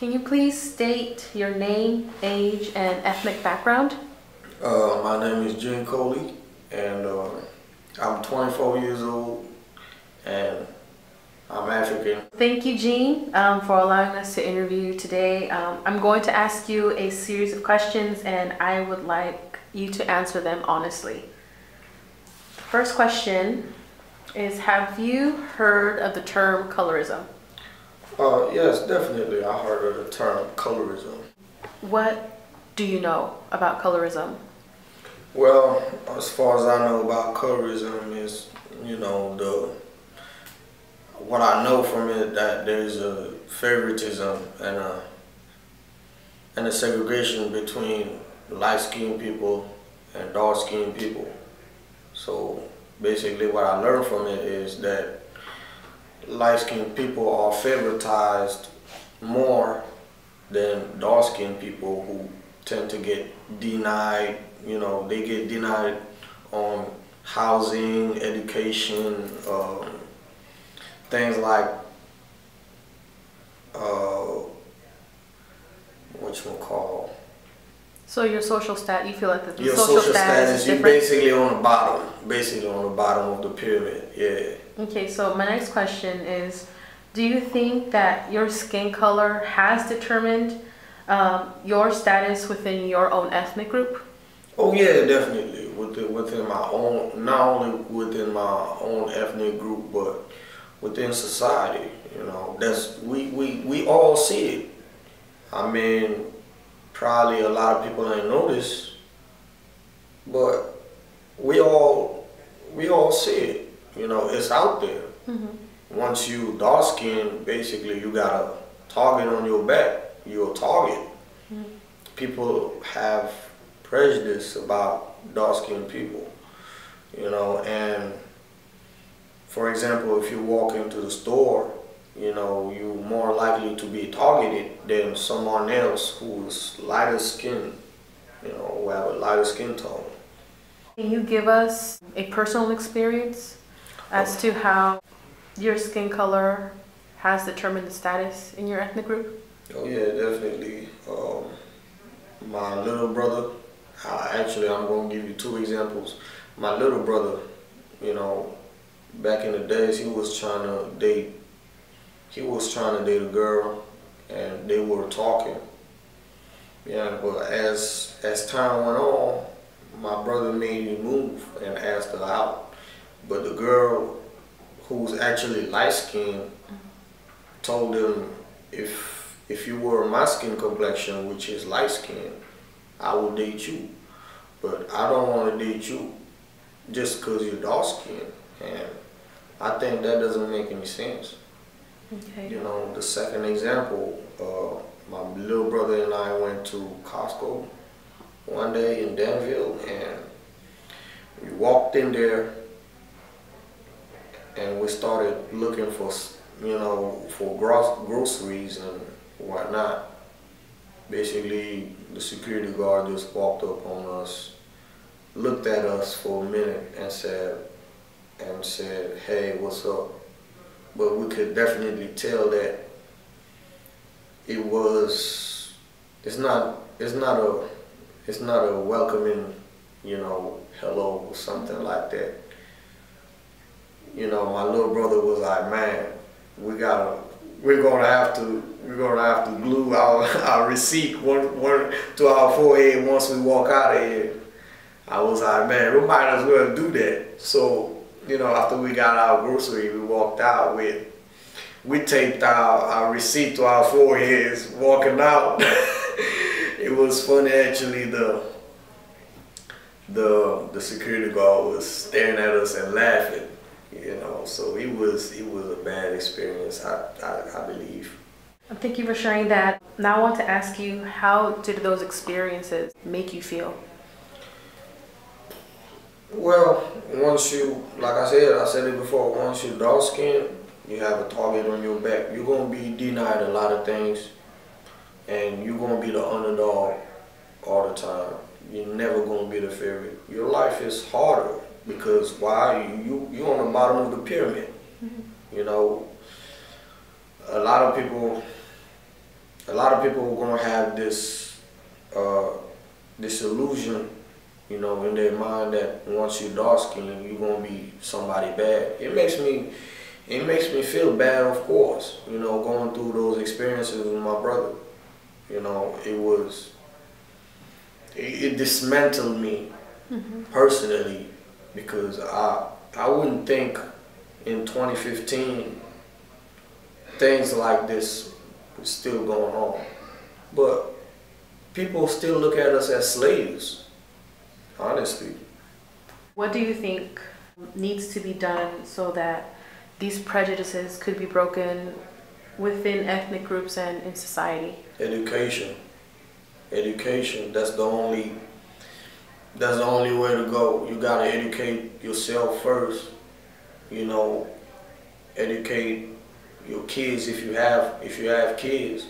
Can you please state your name, age, and ethnic background? My name is Gene Coley, and I'm 24 years old, and I'm African. Thank you, Gene, for allowing us to interview you today. I'm going to ask you a series of questions, and I would like you to answer them honestly. The first question is, have you heard of the term colorism? Yes, definitely. I heard of the term colorism. What do you know about colorism? Well, as far as I know about colorism is, what I know from it, that there's a favoritism and a segregation between light-skinned people and dark-skinned people. So basically what I learned from it is that light-skinned people are favoritized more than dark-skinned people, who tend to get denied. They get denied on housing, education, things like whatchamacallit. So your social status, you feel like Your social social status is you're different? basically on the bottom of the pyramid, yeah. Okay, so my next question is, do you think that your skin color has determined your status within your own ethnic group? Oh yeah, definitely. Within my own, not only within my own ethnic group, but within society. That's we all see it. I mean, probably a lot of people ain't noticed, but we all see it. It's out there. Mm-hmm. Once you dark skin, basically you got a target on your back. You're a target. Mm-hmm. People have prejudice about dark skinned people, and for example, if you walk into the store, you're more likely to be targeted than someone else who's lighter skin, who have a lighter skin tone. Can you give us a personal experience as to how your skin color has determined the status in your ethnic group? Oh yeah, definitely. My little brother, actually I'm going to give you two examples. My little brother, back in the days, he was trying to date a girl, and they were talking. Yeah, but as time went on, my brother made a move and asked her out. But the girl, who's actually light-skinned, told him, if you were my skin complexion, which is light-skinned, I will date you. But I don't want to date you just because you're dark-skinned. And I think that doesn't make any sense. Okay. The second example, my little brother and I went to Costco one day in Danville, and we walked in there and we started looking for groceries and whatnot. Basically, the security guard just walked up on us, looked at us for a minute and said, "Hey, what's up?" But we could definitely tell that it's not a welcoming, hello or something like that. My little brother was like, "Man, we're gonna have to glue our receipt one to our forehead once we walk out of here." I was like, "Man, we might as well do that." So, after we got our grocery, we walked out we taped our receipt to our foreheads walking out. It was funny, actually. The security guard was staring at us and laughing, so it was a bad experience, I believe. Thank you for sharing that. Now I want to ask you, how did those experiences make you feel? Well, once you, like I said it before, once you're dark skinned, you have a target on your back. You're going to be denied a lot of things, and you're going to be the underdog all the time. You're never going to be the favorite. Your life is harder because why? You're on the bottom of the pyramid. Mm-hmm. A lot of people a lot of people are gonna have uh, this illusion, you know, in their mind that once you're dark skinned, you're gonna be somebody bad. It makes me feel bad, of course, you know, going through those experiences with my brother. You know, it dismantled me personally, because I wouldn't think in 2015 things like this were still going on. But people still look at us as slaves, honestly. What do you think needs to be done so that these prejudices could be broken within ethnic groups and in society? Education. Education, that's the only way to go. You gotta educate yourself first, you know, educate your kids if you have kids.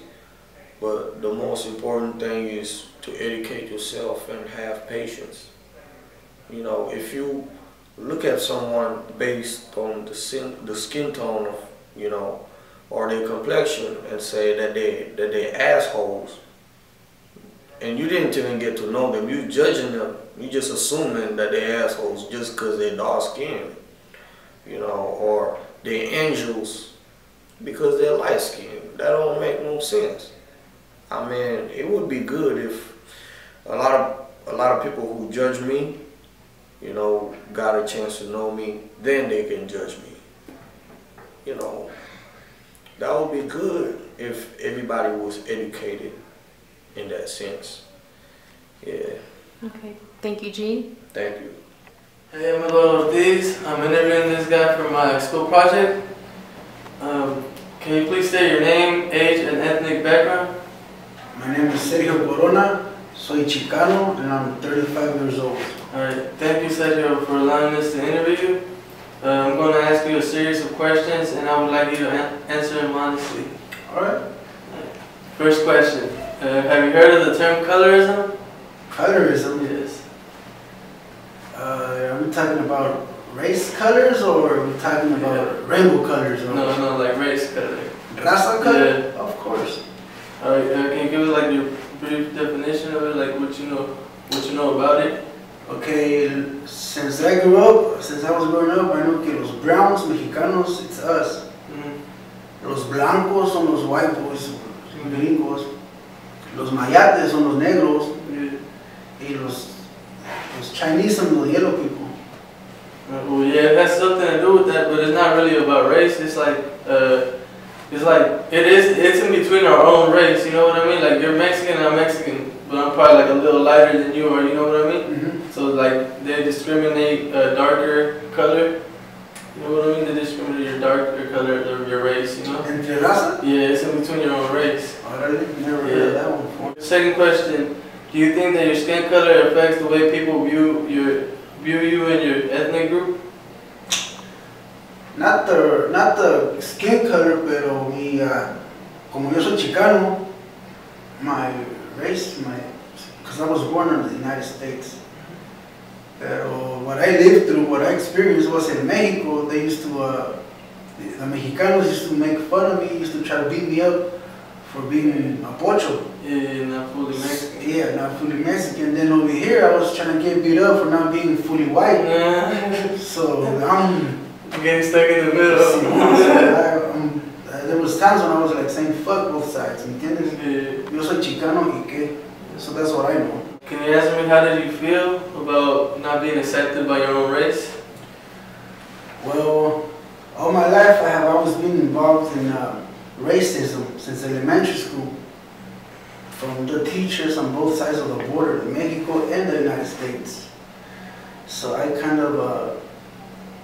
But the most important thing is to educate yourself and have patience. You know, if you look at someone based on the skin tone of, you know, or their complexion, and say that they're assholes, and you didn't even get to know them, you judging them, you just assuming that they're assholes just because they're dark skinned, you know, or they're angels because they're light skinned. That don't make no sense. I mean, it would be good if a lot of people who judge me, you know, got a chance to know me, then they can judge me. You know, that would be good if everybody was educated in that sense. Yeah. Okay. Thank you, Gene. Thank you. Hey, I'm Miguel Ortiz. I'm interviewing this guy for my school project. Can you please state your name, age, and ethnic background? My name is Sergio Corona. Soy Chicano, and I'm 35 years old. Alright, thank you, Sergio, for allowing us to interview you. I'm going to ask you a series of questions, and I would like you to answer them honestly. Alright. First question. Have you heard of the term colorism? Colorism? Yes. Are we talking about race colors, or are we talking about rainbow colors? No, like race color. Raza color? Yeah. Of course. Alright, can you give us like your brief definition of it, like what you know about it? Okay, since I was growing up, I know que los browns, Mexicanos, it's us. Los blancos son los white boys, gringos. Los mayates son los negros. Y los Chinese son los yellow people. Well, yeah, it has something to do with that, but it's not really about race. It's like it's in between our own race. You know what I mean? Like you're Mexican, I'm Mexican, but I'm probably like a little lighter than you are. You know what I mean? So like they discriminate darker color. You know what I mean? They discriminate your darker color of your race. You know? Entre raza? Yeah, it's in between your own race. Never heard of that one before. Second question: do you think that your skin color affects the way people view you and your ethnic group? Not the skin color, pero como yo soy Chicano, my race, because I was born in the United States. Pero what I lived through, what I experienced was in Mexico. They used to, the Mexicanos used to make fun of me, used to try to beat me up for being a pocho. Yeah, not fully Mexican. Yeah, not fully Mexican. Then over here, I was trying to get beat up for not being fully white. So I'm getting stuck in the middle. There was times when I was like saying fuck both sides. ¿Me entiendes? Yeah. Yo soy Chicano y qué. So that's what I know. Can you answer me, how did you feel about not being accepted by your own race? Well, all my life I have always been involved in racism since elementary school. From the teachers on both sides of the border, Mexico and the United States. So I kind of,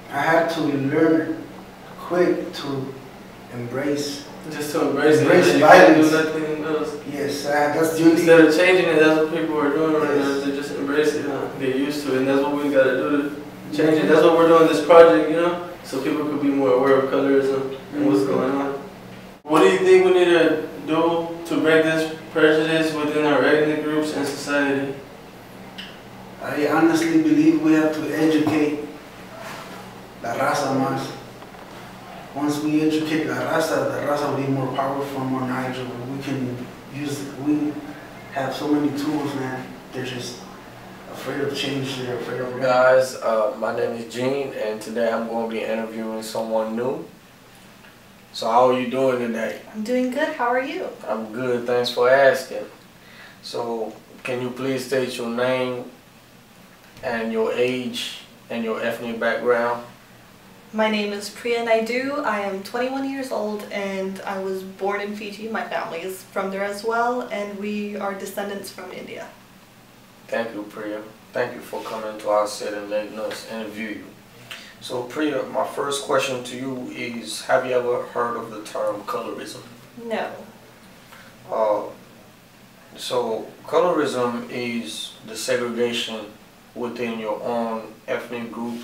I had to learn quick to embrace. Just to embrace violence. Do nothing else. Yes, that's the only. Instead of changing it, that's what people are doing right now. They just embrace it, get used to it, and that's what we gotta do to change it. That's what we're doing this project, you know, so people could be more aware of colorism and what's going on. What do you think we need to do to break this prejudice within our ethnic groups and society? I honestly believe we have to educate la raza más. once we educate the raza will be more powerful, more knowledgeable. We have so many tools, man. They're just afraid of change. They're afraid of Guys, my name is Gene, and today I'm going to be interviewing someone new. So how are you doing today? I'm doing good. How are you? I'm good, thanks for asking. So can you please state your name and your age and your ethnic background? My name is Priya Naidu. I am 21 years old and I was born in Fiji. My family is from there as well, and we are descendants from India. Thank you, Priya. Thank you for coming to our set and letting us interview you. So Priya, my first question to you is, have you ever heard of the term colorism? No. So colorism is the segregation within your own ethnic group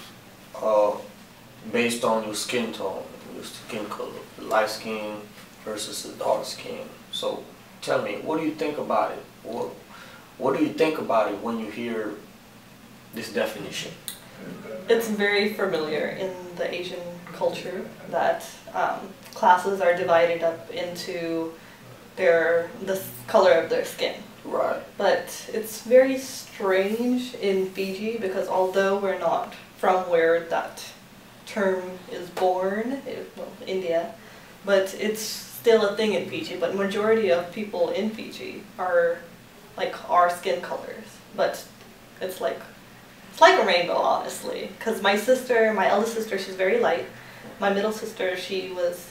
based on your skin tone, your skin color, the light skin versus the dark skin. So tell me, what do you think about it? What do you think about it when you hear this definition? It's very familiar in the Asian culture that classes are divided up into the color of their skin. Right. But it's very strange in Fiji because although we're not from where that term is born, well, India, but it's still a thing in Fiji. But majority of people in Fiji are like our skin colors, but it's like a rainbow, honestly. Because my eldest sister, she's very light. My middle sister, she was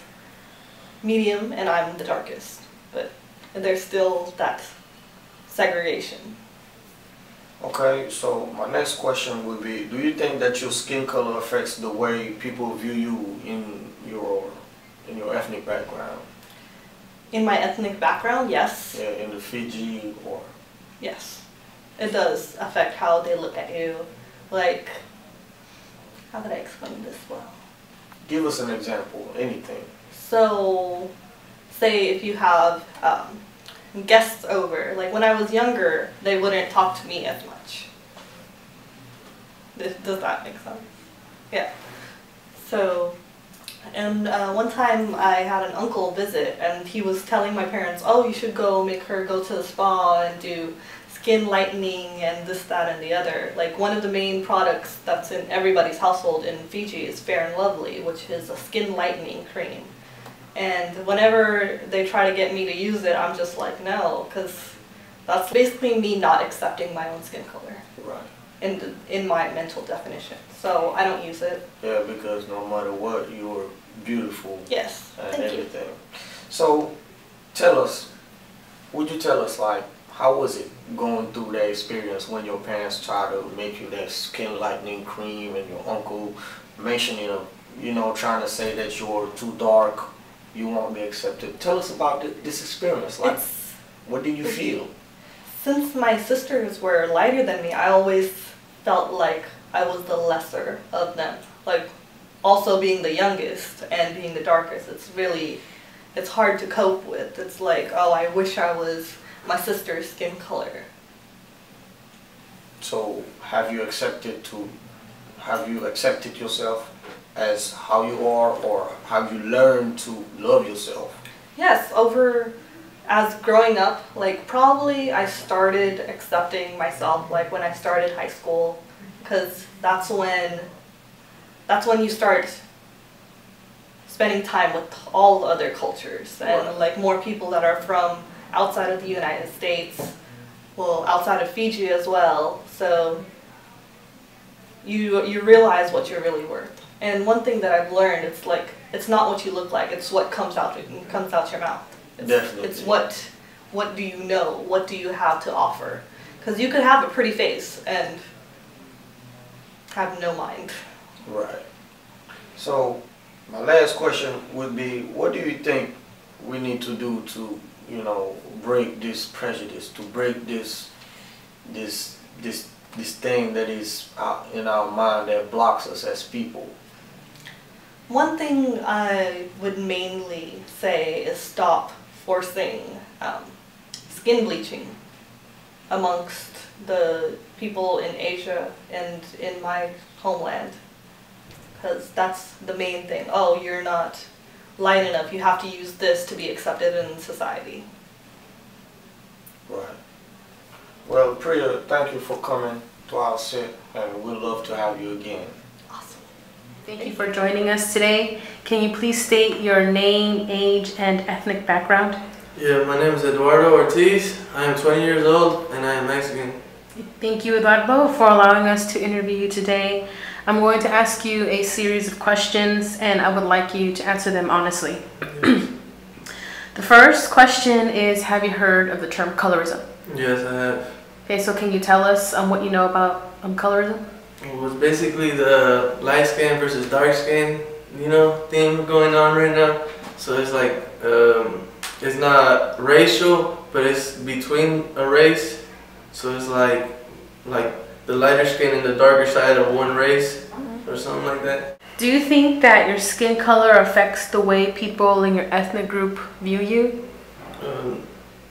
medium, and I'm the darkest. But there's still that segregation. Okay, so my next question would be, do you think that your skin color affects the way people view you in your ethnic background? In my ethnic background, yes. Yeah, in the Fiji or... Yes. It does affect how they look at you. Like, how could I explain this well? Give us an example, anything. So, say if you have guests over, like when I was younger, they wouldn't talk to me as much. Does that make sense? Yeah. So, and one time I had an uncle visit, and he was telling my parents, oh, you should make her go to the spa and do skin lightening and this, that, and the other. Like one of the main products that's in everybody's household in Fiji is Fair and Lovely, which is a skin lightening cream. And whenever they try to get me to use it, I'm just like, no, because that's basically me not accepting my own skin color. Right. In my mental definition. So I don't use it. Yeah, because no matter what, you're beautiful. Yes, and thank everything. you. So would you tell us, like, how was it going through that experience when your parents tried to make you that skin lightening cream and your uncle mentioning, trying to say that you're too dark, you won't be accepted? Tell us about this experience. Like, what did you feel? Since my sisters were lighter than me, I always felt like I was the lesser of them. Like, also being the youngest and being the darkest, it's hard to cope with. It's like, oh, I wish I was my sister's skin color. So have you accepted yourself as how you are, or have you learned to love yourself? Yes, as growing up, like probably I started accepting myself like when I started high school, because that's when you start spending time with all the other cultures and Right. like more people that are from outside of the United States, well, outside of Fiji as well. So you realize what you're really worth. And one thing that I've learned, it's like, it's not what you look like, it's what comes out your mouth. Definitely. It's what do you know, what do you have to offer? Because you could have a pretty face and have no mind. Right. So my last question would be, what do you think we need to do to, break this prejudice, to break this thing that is out in our mind that blocks us as people? One thing I would mainly say is stop forcing skin bleaching amongst the people in Asia and in my homeland. because that's the main thing. Oh, you're not light enough. You have to use this to be accepted in society. Right. Well, Priya, thank you for coming to our set, and we'd love to have you again. Awesome. Thank you for joining us today. Can you please state your name, age, and ethnic background? Yeah, my name is Eduardo Ortiz. I am 20 years old and I am Mexican. Thank you, Eduardo, for allowing us to interview you today. I'm going to ask you a series of questions, and I would like you to answer them honestly. The first question is, have you heard of the term colorism? Yes, I have. Okay, so can you tell us what you know about colorism? It was basically the light skin versus dark skin, thing going on right now. So it's like, it's not racial, but it's between a race. So it's like the lighter skin and the darker side of one race, or something like that. Do you think that your skin color affects the way people in your ethnic group view you?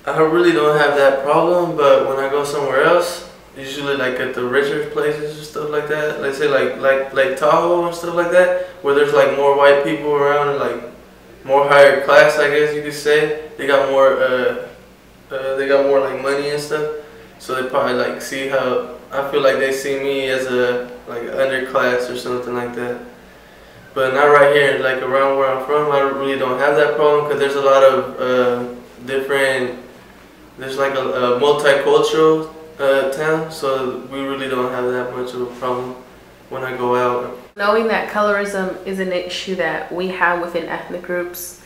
I really don't have that problem, but when I go somewhere else, usually like at the richer places and stuff like that, let's say like Tahoe and stuff like that, where there's like more white people around and like more higher class, I guess you could say. They got more like money and stuff, so they probably like see how I feel like they see me as a like underclass or something like that. But not right here, like around where I'm from, I really don't have that problem because there's a lot of there's like a multicultural town, so we really don't have that much of a problem when I go out. Knowing that colorism is an issue that we have within ethnic groups,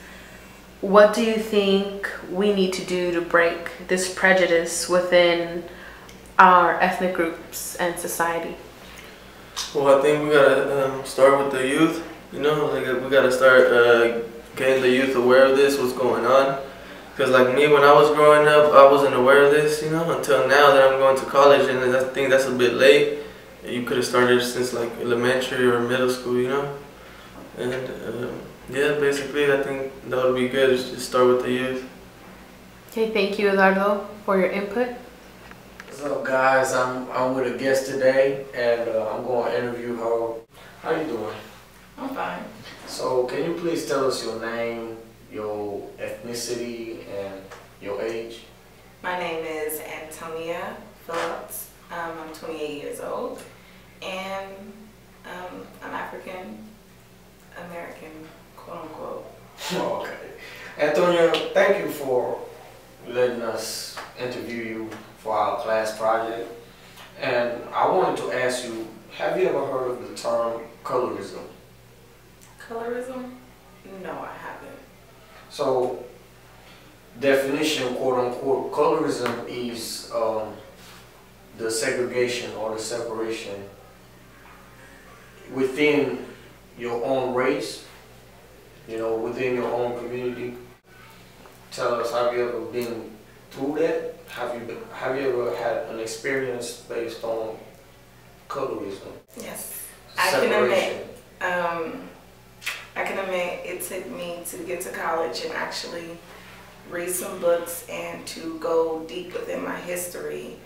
what do you think we need to do to break this prejudice within our ethnic groups and society? Well, I think we gotta start with the youth. Like we gotta start getting the youth aware of this, what's going on. Because like me, when I was growing up, I wasn't aware of this, until now that I'm going to college, and I think that's a bit late. You could have started since like elementary or middle school, And yeah, basically, I think that would be good. Is just start with the youth. Okay, thank you, Eduardo, for your input. What's up, guys? I'm with a guest today, and I'm going to interview her. How you doing? I'm fine. So, can you please tell us your name, your ethnicity, and your age? My name is Antonia Phillips. I'm 28 years old, and I'm African American, quote unquote. Okay. Antonia, thank you for letting us interview you for our class project. And I wanted to ask you, have you ever heard of the term colorism? Colorism? No, I haven't. So, definition, quote unquote, colorism is the segregation or the separation within your own race, within your own community. Tell us, have you ever been through that? Have you ever had an experience based on colorism? Yes. Separation. I can admit it took me to get to college and actually read some books and to go deep within my history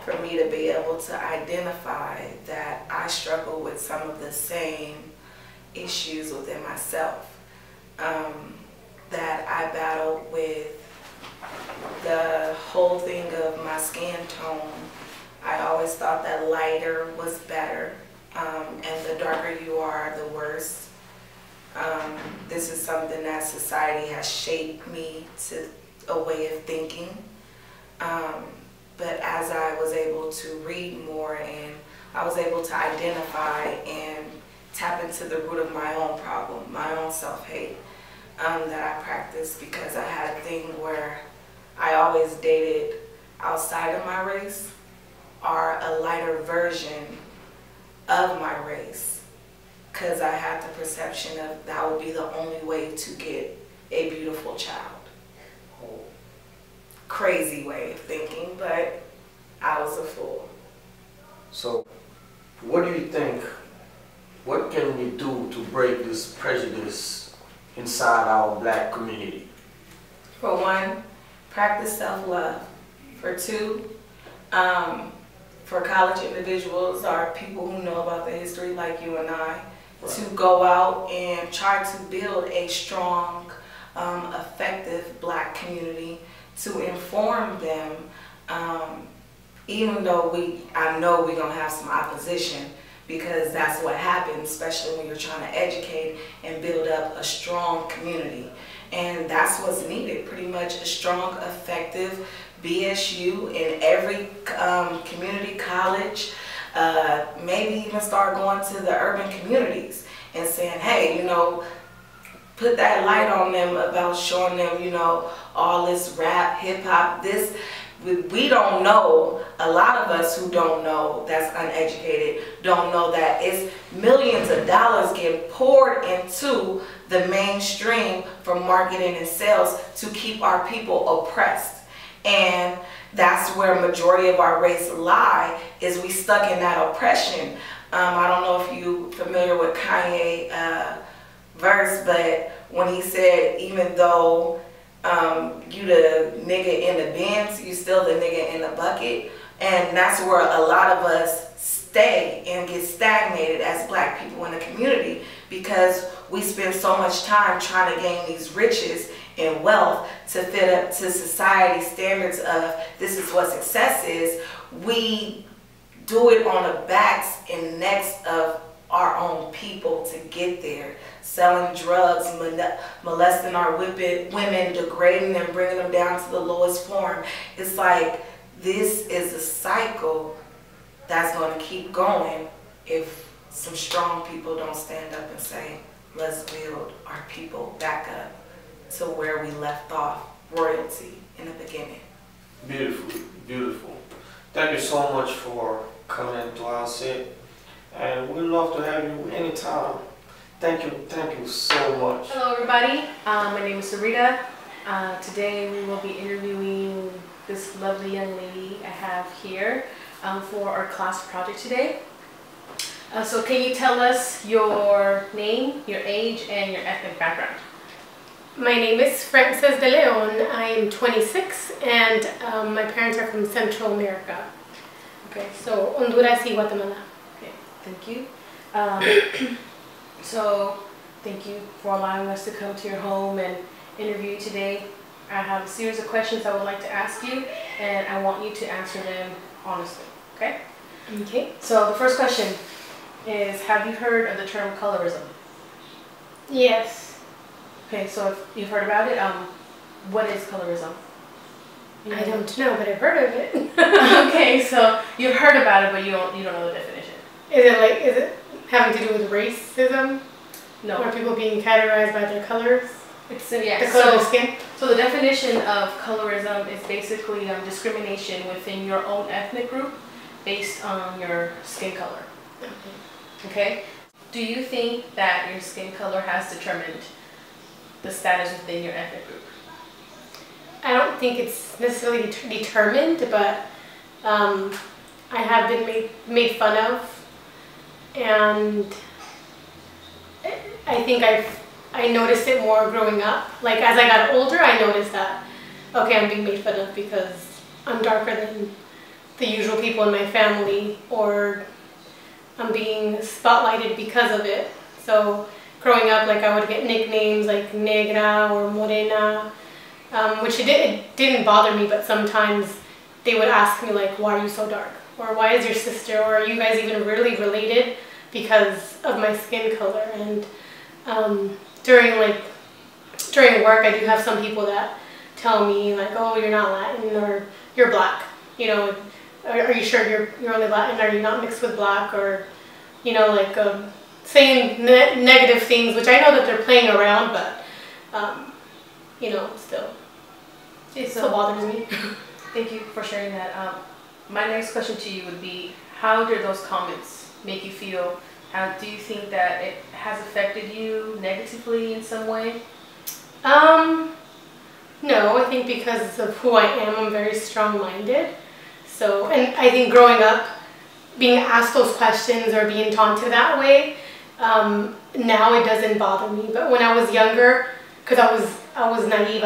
for me to be able to identify that I struggle with some of the same issues within myself. That I battled with the whole thing of my skin tone. I always thought that lighter was better, and the darker you are, the worse. This is something that society has shaped me to a way of thinking. But as I was able to read more and I was able to identify and tap into the root of my own problem, my own self-hate that I practiced, because I had a thing where I always dated outside of my race or a lighter version of my race, because I had the perception of that would be the only way to get a beautiful child. Crazy way of thinking, but I was a fool. So, what do you think, what can we do to break this prejudice inside our black community? For one, practice self-love. For two, for college individuals or people who know about the history like you and I, to go out and try to build a strong, effective Black community, to inform them, even though I know we're gonna have some opposition, because that's what happens, especially when you're trying to educate and build up a strong community. And that's what's needed, pretty much a strong, effective BSU in every community college, maybe even start going to the urban communities and saying, hey, you know, put that light on them about showing them, you know, all this rap, hip hop, this. We don't know, a lot of us who don't know, that's uneducated, don't know that it's millions of dollars getting poured into the mainstream for marketing and sales to keep our people oppressed. And that's where a majority of our race lie, is we stuck in that oppression. I don't know if you're familiar with Kanye verse, but when he said, even though you the nigga in the Benz, you still the nigga in the bucket. And that's where a lot of us stay and get stagnated as Black people in the community, because we spend so much time trying to gain these riches and wealth to fit up to society's standards of this is what success is. We do it on the backs and necks of our own people to get there. Selling drugs, molesting our women, degrading them, bringing them down to the lowest form. It's like, this is a cycle that's going to keep going if some strong people don't stand up and say, let's build our people back up to where we left off, royalty in the beginning. Beautiful, beautiful. Thank you so much for coming to our set, and we'd love to have you anytime. Thank you so much. Hello everybody, my name is Sarita. Today we will be interviewing this lovely young lady I have here for our class project today. So can you tell us your name, your age, and your ethnic background? My name is Frances de Leon. I am 26 and my parents are from Central America. Okay, so Honduras y Guatemala. Okay, thank you. So thank you for allowing us to come to your home and interview you today. I have a series of questions I would like to ask you, and I want you to answer them honestly, okay? Okay. So the first question is, have you heard of the term colorism? Yes. Okay, so if you've heard about it, what is colorism? I don't know, but I've heard of it. Okay, so you've heard about it, but you don't know the definition. Is it having to do with racism? No. Or people being categorized by their colors? It's yeah. The color of the skin? So the definition of colorism is basically discrimination within your own ethnic group based on your skin color. Okay? Do you think that your skin color has determined the status within your ethnic group? I don't think it's necessarily determined, but I have been made fun of. And I think I noticed it more growing up. Like as I got older, I noticed that, okay, I'm being made fun of because I'm darker than the usual people in my family, or I'm being spotlighted because of it. So growing up, like I would get nicknames like Negra or Morena, which it didn't bother me, but sometimes they would ask me like, why are you so dark? Or why is your sister, or are you guys even really related because of my skin color? And during work, I do have some people that tell me like, oh, you're not Latin, or you're black. You know, are you sure you're only Latin? Are you not mixed with black? Or, you know, like saying negative things, which I know that they're playing around, but you know, it still bothers me. Thank you for sharing that. My next question to you would be, how did those comments make you feel? Do you think that it has affected you negatively in some way? No, I think because of who I am, I'm very strong-minded. So, and I think growing up, being asked those questions or being taunted that way, now it doesn't bother me. But when I was younger, because I was naive,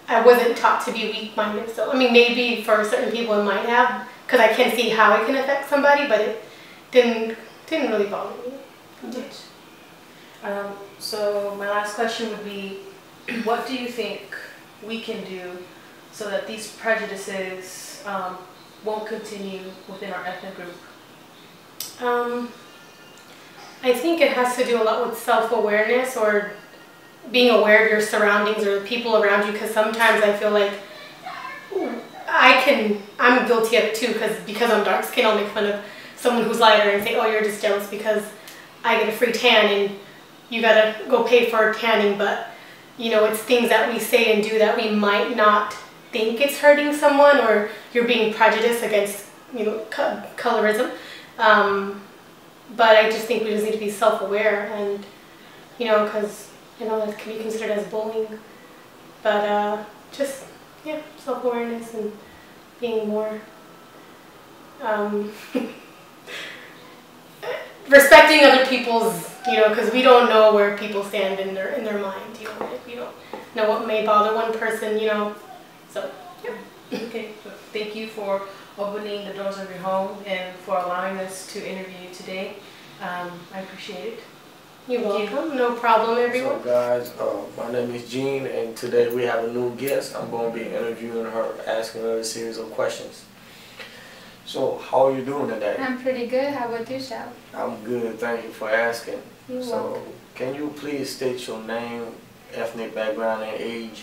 I wasn't taught to be weak-minded. So, I mean, maybe for certain people it might have, because I can see how it can affect somebody, but it didn't didn't really bother me much. So my last question would be, what do you think we can do so that these prejudices won't continue within our ethnic group? I think it has to do a lot with self-awareness, or being aware of your surroundings or the people around you, because sometimes I feel like I'm guilty of it too, because I'm dark skinned, I'll make fun of someone who's lighter and say, oh, you're just jealous because I get a free tan and you gotta go pay for tanning. But you know, it's things that we say and do that we might not think it's hurting someone, or you're being prejudiced against, you know, colorism. But I just think we just need to be self-aware, and you know, because I know that can be considered as bullying, but just, yeah, self-awareness and being more respecting other people's, you know, because we don't know where people stand in their mind, you know, we don't know what may bother one person, you know, so, yeah. Okay, so thank you for opening the doors of your home and for allowing us to interview you today. I appreciate it. You're welcome. No problem, everyone. So guys, my name is Jean, and today we have a new guest. I'm going to be interviewing her, asking her a series of questions. So, how are you doing today? I'm pretty good. How about yourself? I'm good, thank you for asking. You're So, welcome. can you please state your name, ethnic background, and age?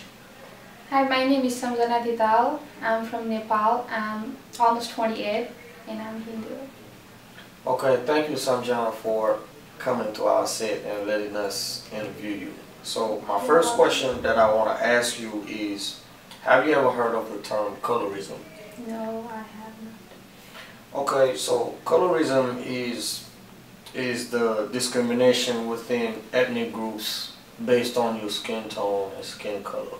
Hi, my name is Samjana Tital. I'm from Nepal. I'm almost 28 and I'm Hindu. Okay, thank you, Samjan, for coming to our set and letting us interview you. So, my first question that I want to ask you is, have you ever heard of the term colorism? No, I have not. Okay, so colorism is the discrimination within ethnic groups based on your skin tone and skin color.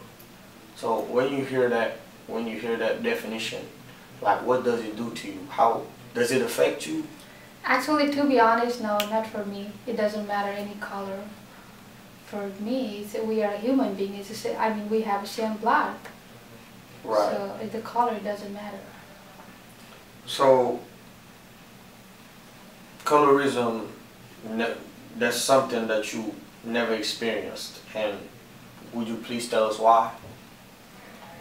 So when you hear that definition, like, what does it do to you? How does it affect you? Actually, to be honest, no, not for me. It doesn't matter any color. For me, we are a human being. I mean, we have the same blood. Right. So the color doesn't matter. So colorism, that's something that you never experienced, and would you please tell us why?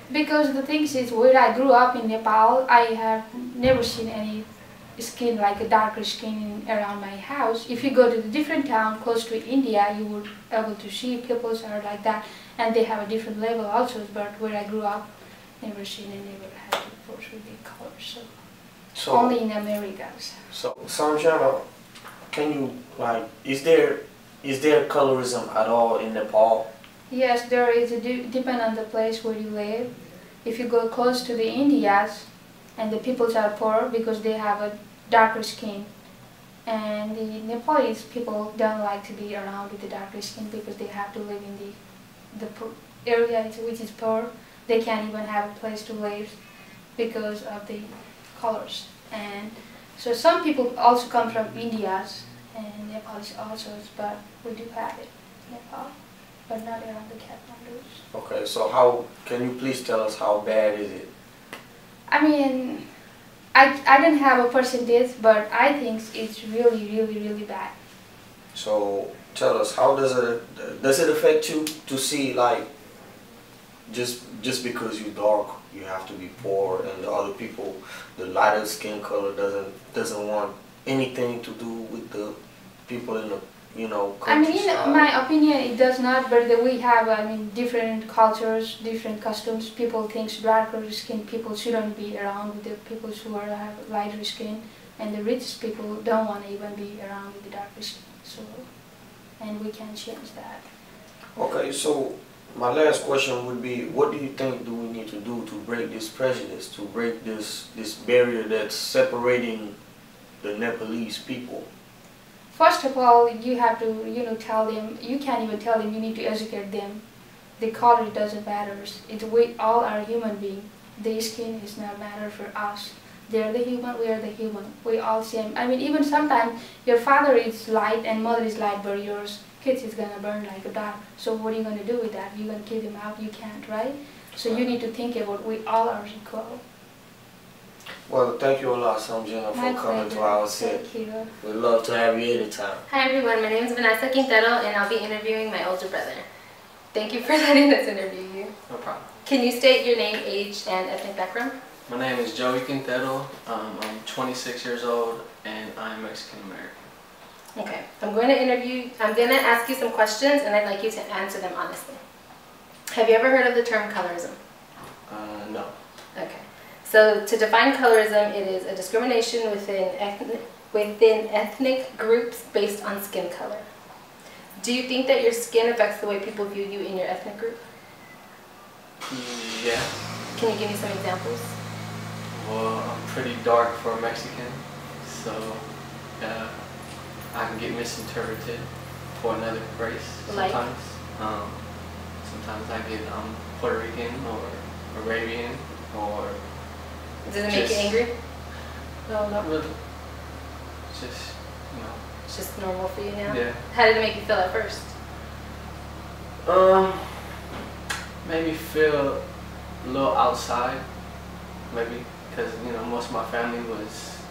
Because the thing is, where I grew up in Nepal, I have never seen any skin like a darker skin around my house. If you go to the different town close to India, you would be able to see people are like that, and they have a different level also. But where I grew up, never seen and never had to force with the color. So only in Americas. So Samjana, can you, like, is there colorism at all in Nepal? Yes, there is. Depend on the place where you live. If you go close to the Indias, and the peoples are poor because they have a darker skin, and the Nepalese people don't like to be around with the darker skin because they have to live in the area which is poor. They can't even have a place to live because of the colors. And so some people also come from Indias and Nepalese also, but we do have it in Nepal, but not around the Kathmandu. Okay, so how can you please tell us how bad is it? I mean, I don't have a percentage, but I think it's really, really, really bad. So tell us, how does it affect you to see, like, just because you're dark, you have to be poor, and the other people, the lighter skin color, doesn't want anything to do with the people in the, you know, I mean, countryside? in my opinion, it does not, but we have, I mean, different cultures, different customs. People think darker skin people shouldn't be around with the people who have lighter skin, and the richest people don't want to even be around with the darker skin. So, and we can change that. Okay, so my last question would be, what do you think do we need to do to break this prejudice, to break this barrier that's separating the Nepalese people? First of all, you have to, tell them, you can't even tell them, you need to educate them. The color doesn't matter. We all are human beings. The skin is not matter for us. They're the human, we are the human. We all same. I mean, even sometimes your father is light and mother is light, but yours kids is gonna burn like a dog. So what are you gonna do with that? You're gonna kick them out? You can't, right? So you need to think about we all are equal. Well, thank you a lot, Samjana, for My coming to pleasure. our set. Thank you. We'd love to have you anytime. Hi everyone, my name is Vanessa Quintero and I'll be interviewing my older brother. Thank you for letting us interview you. No problem. Can you state your name, age, and ethnic background? My name is Joey Quintero. I'm 26 years old and I'm Mexican American. Okay, I'm going to ask you some questions and I'd like you to answer them honestly. Have you ever heard of the term colorism? No. Okay. So to define colorism, it is a discrimination within ethnic groups based on skin color. Do you think that your skin affects the way people view you in your ethnic group? Yeah. Can you give me some examples? Well, I'm pretty dark for a Mexican, so I can get misinterpreted for another race Like? sometimes. Sometimes I get Puerto Rican or Arabian or... Does it make you angry? No, not really. Just, you know. It's just normal for you now? Yeah. How did it make you feel at first? Made me feel a little outside, maybe, because, you know, most of my family was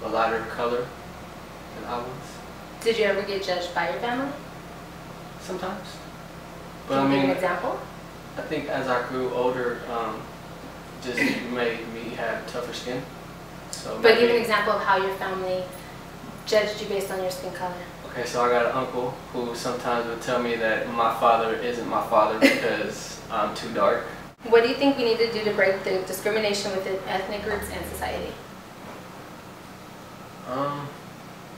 a lighter color than I was. Did you ever get judged by your family? Sometimes. But Can I you give mean, an example? I think as I grew older, just made me have tougher skin. So But give maybe- an example of how your family judged you based on your skin color. Okay, so I got an uncle who sometimes would tell me that my father isn't my father because I'm too dark. What do you think we need to do to break the discrimination within ethnic groups and society?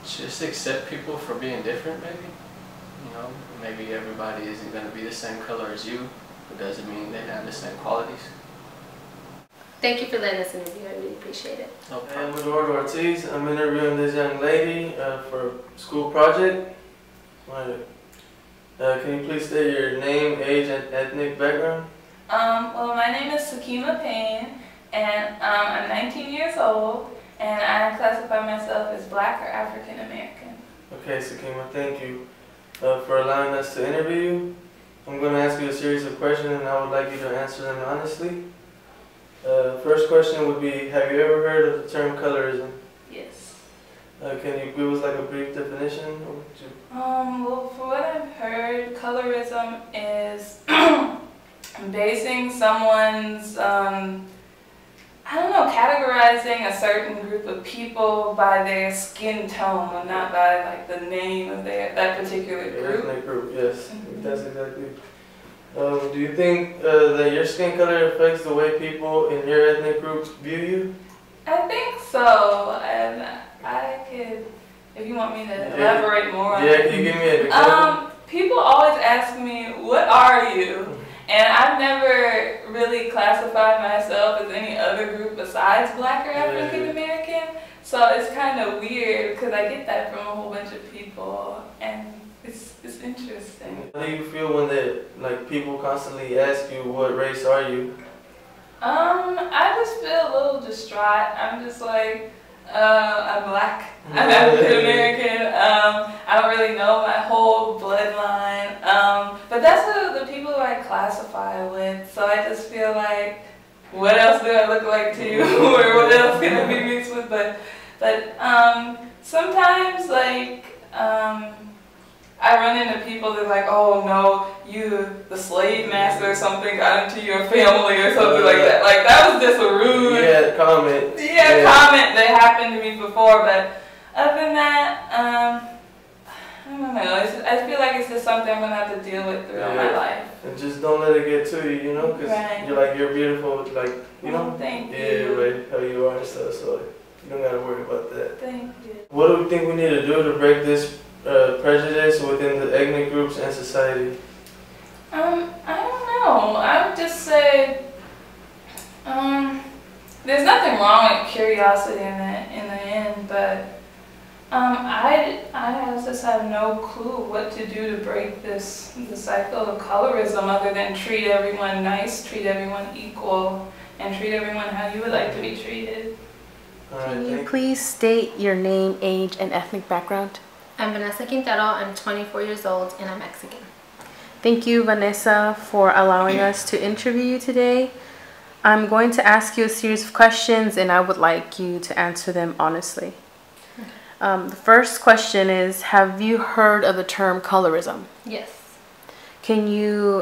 Just accept people for being different, maybe. You know, maybe everybody isn't going to be the same color as you, but doesn't mean they have the same qualities. Thank you for letting us interview. I really appreciate it. No Hey, problem. I'm Eduardo Ortiz. I'm interviewing this young lady for a school project. Can you please state your name, age, and ethnic background? Well, my name is Sakima Payne, and I'm 19 years old, and I classify myself as Black or African American. Okay, Sakima, thank you for allowing us to interview you. I'm going to ask you a series of questions, and I would like you to answer them honestly. First question would be, have you ever heard of the term colorism? Yes. Can you give us like a brief definition? Or would you... Well, for what I've heard, colorism is basing someone's, I don't know, categorizing a certain group of people by their skin tone, and not by like the name of that particular group. Ethnic group, yes. That's exactly. Do you think that your skin color affects the way people in your ethnic groups view you? I think so, and I could, if you want me to elaborate more on Yeah, can you give me an example? People always ask me, what are you? And I've never really classified myself as any other group besides Black or African American. So it's kind of weird because I get that from a whole bunch of people, and it's interesting. How do you feel when people constantly ask you, what race are you? I just feel a little distraught. I'm just like, I'm Black, I'm African American, I don't really know my whole bloodline, but that's the people who I classify with, so I just feel like, what else do I look like to you, or what else can I be mixed with, but sometimes, like, I run into people that are like, oh no, you, the slave master or something, got into your family or something like that. Like, that was just a rude comment. Comment that happened to me before, but other than that, I don't know. I feel like it's just something I'm going to have to deal with throughout my life. And just don't let it get to you, you know, because you're beautiful, like, you know. Thank you. Yeah, right, how you are and stuff, so you don't got to worry about that. Thank you. What do we think we need to do to break this prejudice within the ethnic groups and society? I don't know. I would just say, there's nothing wrong with curiosity in the end, but I just have no clue what to do to break the cycle of colorism other than treat everyone nice, treat everyone equal, and treat everyone how you would like to be treated. Can you please state your name, age, and ethnic background? I'm Vanessa Quintero, I'm 24 years old, and I'm Mexican. Thank you, Vanessa, for allowing us to interview you today. I'm going to ask you a series of questions and I would like you to answer them honestly. The first question is, have you heard of the term colorism? Yes. Can you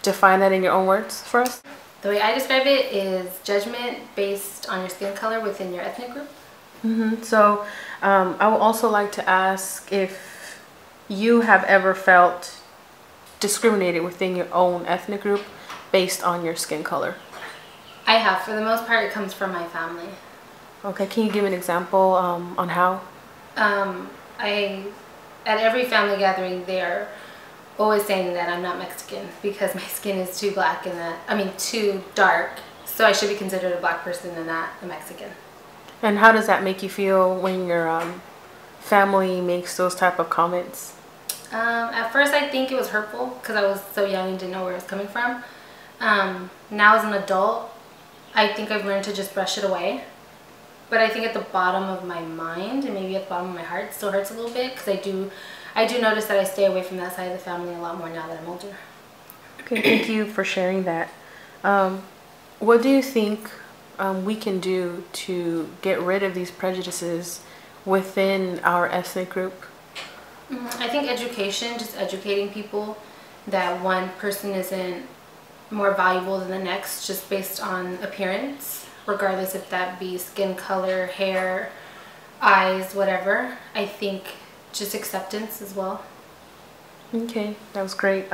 define that in your own words for us? The way I describe it is judgment based on your skin color within your ethnic group. So I would also like to ask if you have ever felt discriminated within your own ethnic group based on your skin color. I have. For the most part, it comes from my family. Okay, can you give an example on how? At every family gathering, they're always saying that I'm not Mexican because my skin is too black and too dark. So I should be considered a black person and not a Mexican. And how does that make you feel when your family makes those type of comments? At first, I think it was hurtful because I was so young and didn't know where it was coming from. Now as an adult, I think I've learned to just brush it away. But I think at the bottom of my mind and maybe at the bottom of my heart, it still hurts a little bit because I do notice that I stay away from that side of the family a lot more now that I'm older. Okay, thank you for sharing that. What do you think we can do to get rid of these prejudices within our ethnic group? I think education, just educating people that one person isn't more valuable than the next just based on appearance, regardless if that be skin color, hair, eyes, whatever. I think just acceptance as well. Okay, that was great.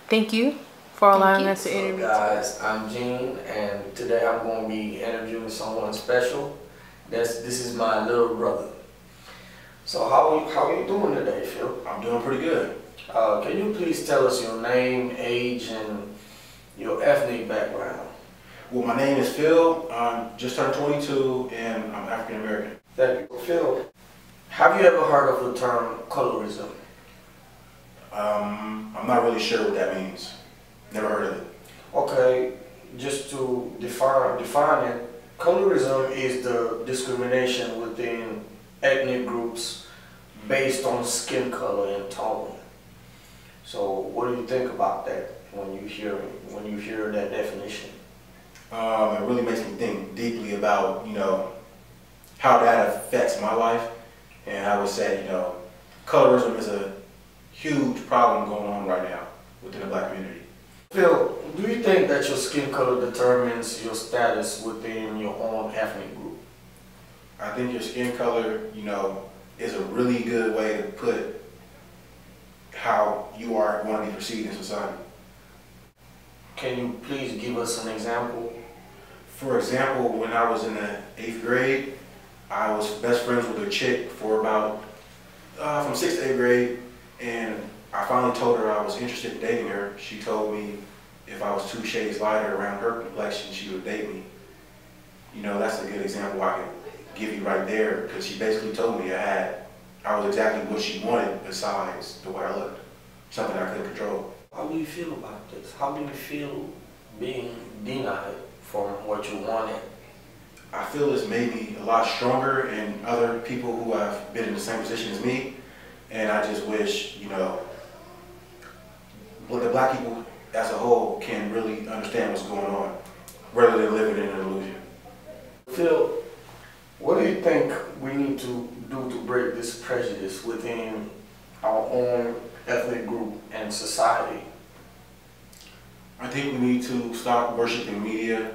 Thank you for allowing us to interview. So guys, I'm Gene, and today I'm going to be interviewing someone special. This is my little brother. So how are you doing today, Phil? I'm doing pretty good. Can you please tell us your name, age, and your ethnic background? Well, my name is Phil. I'm just turned 22, and I'm African American. Thank you. Phil, have you ever heard of the term colorism? I'm not really sure what that means. Never heard of it. Okay, just to define it, colorism is the discrimination within ethnic groups based on skin color and tone. So, what do you think about that when you hear that definition? It really makes me think deeply about, how that affects my life. And I would say, colorism is a huge problem going on right now within the black community. Phil, do you think that your skin color determines your status within your own ethnic group? I think your skin color, is a really good way to put how you are going to be perceived in society. Can you please give us an example? For example, when I was in the 8th grade, I was best friends with a chick for about, from 6th to 8th grade, and I finally told her I was interested in dating her. She told me if I was 2 shades lighter around her complexion, she would date me. That's a good example I can give you right there, because she basically told me I was exactly what she wanted besides the way I looked, something I couldn't control. How do you feel about this? How do you feel being denied from what you wanted? I feel it's maybe a lot stronger in other people who have been in the same position as me, and I just wish, the black people as a whole can really understand what's going on, rather than living in an illusion. Phil, what do you think we need to do to break this prejudice within our own ethnic group and society? I think we need to stop worshiping media,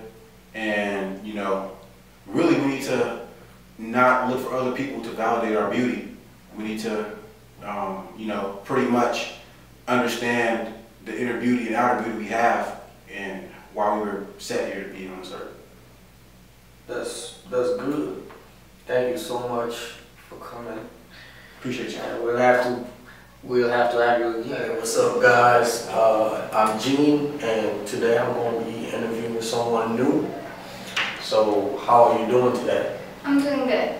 and really we need to not look for other people to validate our beauty. We need to pretty much understand the inner beauty and outer beauty we have and why we were set here to be on this earth. That's good. Thank you so much for coming. Appreciate you. And we'll have to have you again. What's up, guys? I'm Gene, and today I'm going to be interviewing someone new. So, how are you doing today? I'm doing good.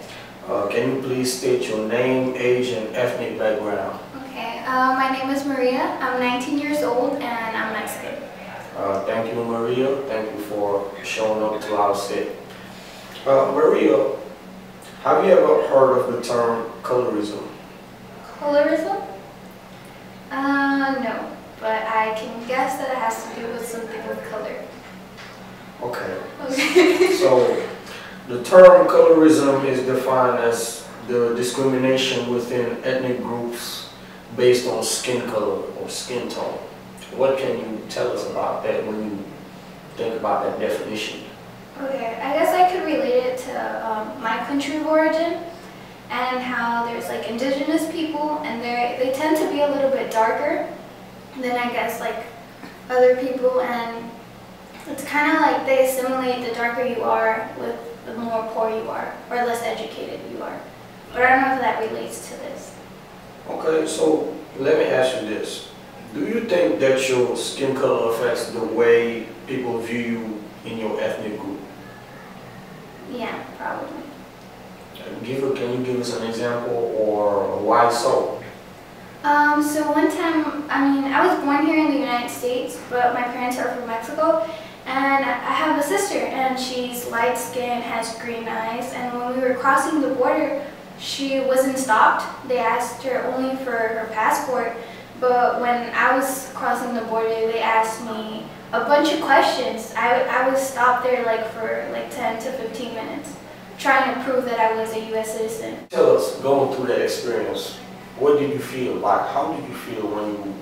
Can you please state your name, age, and ethnic background? Okay, my name is Maria. I'm 19 years old and I'm Mexican. Thank you, Maria. Thank you for showing up to our set. Maria, have you ever heard of the term colorism? Colorism? No, but I can guess that it has to do with something with color. Okay. Okay. So the term colorism is defined as the discrimination within ethnic groups based on skin color or skin tone. What can you tell us about that when you think about that definition? Okay, I guess I could relate it to my country of origin and how there's like indigenous people and they tend to be a little bit darker than I guess like other people, and it's kind of like they assimilate the darker you are with the more poor you are or less educated you are. But I don't know if that relates to this. Okay, so let me ask you this. Do you think that your skin color affects the way people view you in your ethnic group? Yeah, probably. Can you give us an example, or why so? So one time, I was born here in the United States, but my parents are from Mexico, and I have a sister, and she's light skinned, has green eyes, and when we were crossing the border, she wasn't stopped. They asked her only for her passport, but when I was crossing the border, they asked me a bunch of questions. I was stopped there for 10 to 15 minutes, trying to prove that I was a U.S. citizen. Tell us, going through that experience, what did you feel like? How did you feel when you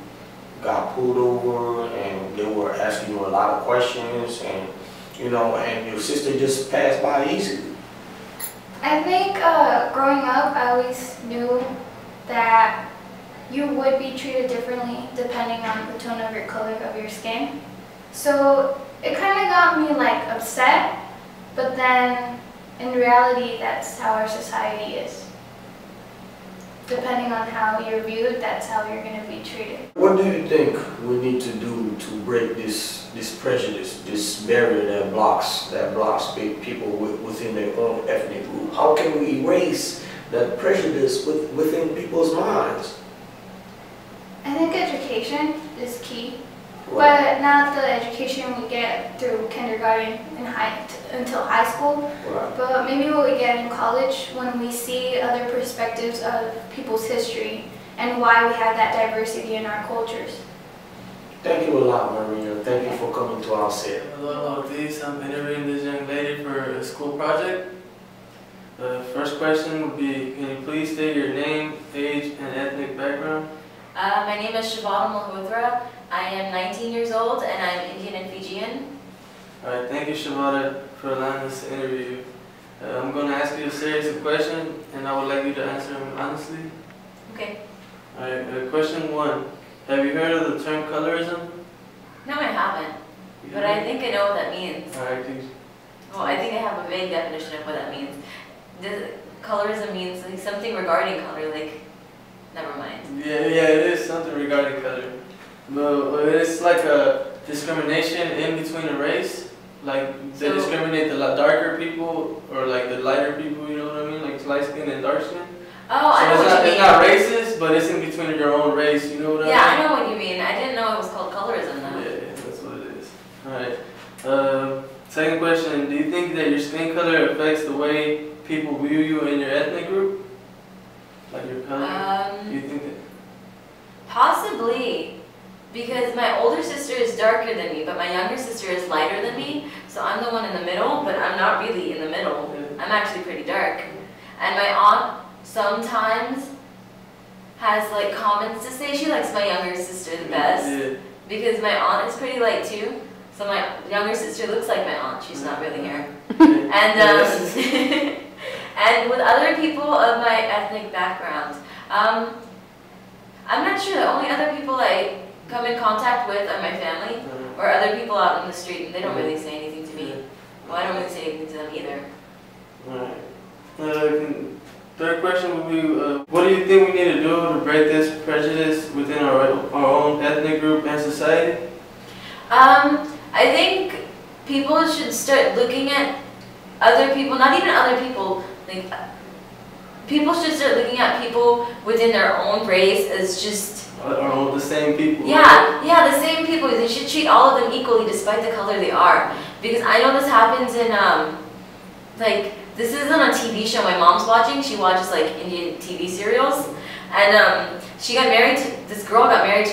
got pulled over and they were asking you a lot of questions, and and your sister just passed by easily? I think growing up, I always knew that you would be treated differently depending on the tone of your color of your skin. So it kind of got me upset, but then in reality, that's how our society is. Depending on how you're viewed, that's how you're going to be treated. What do you think we need to do to break this prejudice, this barrier that blocks people within their own ethnic group? How can we erase that prejudice within people's minds? I think education is key, Right. but not the education we get through kindergarten and until high school, Right. but maybe what we get in college when we see other perspectives of people's history and why we have that diversity in our cultures. Thank you a lot, Maria. Thank you for coming to our set. Hello, this. I'm interviewing this young lady for a school project. The first question would be, can you please state your name, age, and ethnic background? My name is Shavana Malhotra. I am 19 years old and I'm Indian and Fijian. Alright, thank you, Shavana, for allowing us to interview you. I'm going to ask you a series of questions and I would like you to answer them honestly. Okay. Alright, question 1. Have you heard of the term colorism? No, I haven't. But I think I know what that means. Alright, please. Well, I think I have a vague definition of what that means. Colorism means something regarding color, never mind. Yeah, it is something regarding color. But it's like a discrimination in between a race. Like they discriminate the darker people or the lighter people, you know what I mean? Like light skin and dark skin. Oh, I know what you mean. It's not racist, but it's in between your own race, you know what I mean? Yeah, I know what you mean. I didn't know it was called colorism though. Yeah, that's what it is. Alright. Second question, do you think that your skin color affects the way people view you in your ethnic group? Like your color? Do you think that? Possibly. Because my older sister is darker than me, but my younger sister is lighter than me. So I'm the one in the middle, but I'm not really in the middle. I'm actually pretty dark. And my aunt sometimes has comments to say. She likes my younger sister the best. Yeah. Because my aunt is pretty light too. So my younger sister looks like my aunt. She's not really here. And and with other people of my ethnic background, I'm not sure. The only other people I come in contact with are my family or other people out in the street, and they don't really say anything to me. Well, I don't really say anything to them either. Alright. Third question would be, what do you think we need to do to break this prejudice within our own ethnic group and society? I think people should start looking at other people, not even other people, people should start looking at people within their own race as just... the same people. Yeah, the same people. They should treat all of them equally despite the color they are. Because I know this happens in, this isn't a TV show my mom's watching. She watches Indian TV serials. And she got married to, this girl got married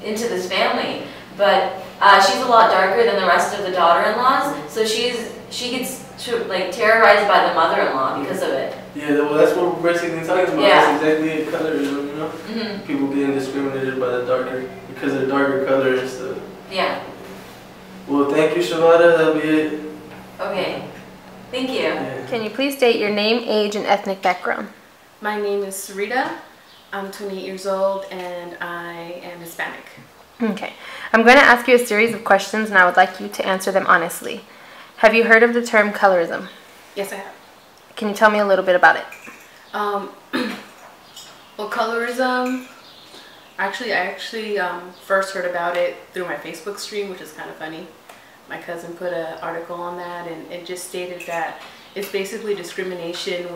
into this family. But she's a lot darker than the rest of the daughter-in-laws, so she gets like terrorized by the mother-in-law because of it. Yeah, well, that's what we're basically talking about. Yeah. That's exactly it, colorism, you know? Mm-hmm. People getting discriminated by the darker, because of the darker color and stuff. Yeah. Well, thank you, Shavada. That'll be it. Okay. Thank you. Yeah. Can you please state your name, age, and ethnic background? My name is Sarita. I'm 28 years old and I am Hispanic. Okay. I'm going to ask you a series of questions and I would like you to answer them honestly. Have you heard of the term colorism? Yes, I have. Can you tell me a little bit about it? Well, colorism, I actually first heard about it through my Facebook stream, which is kind of funny. My cousin put an article on that, and it just stated that it's basically discrimination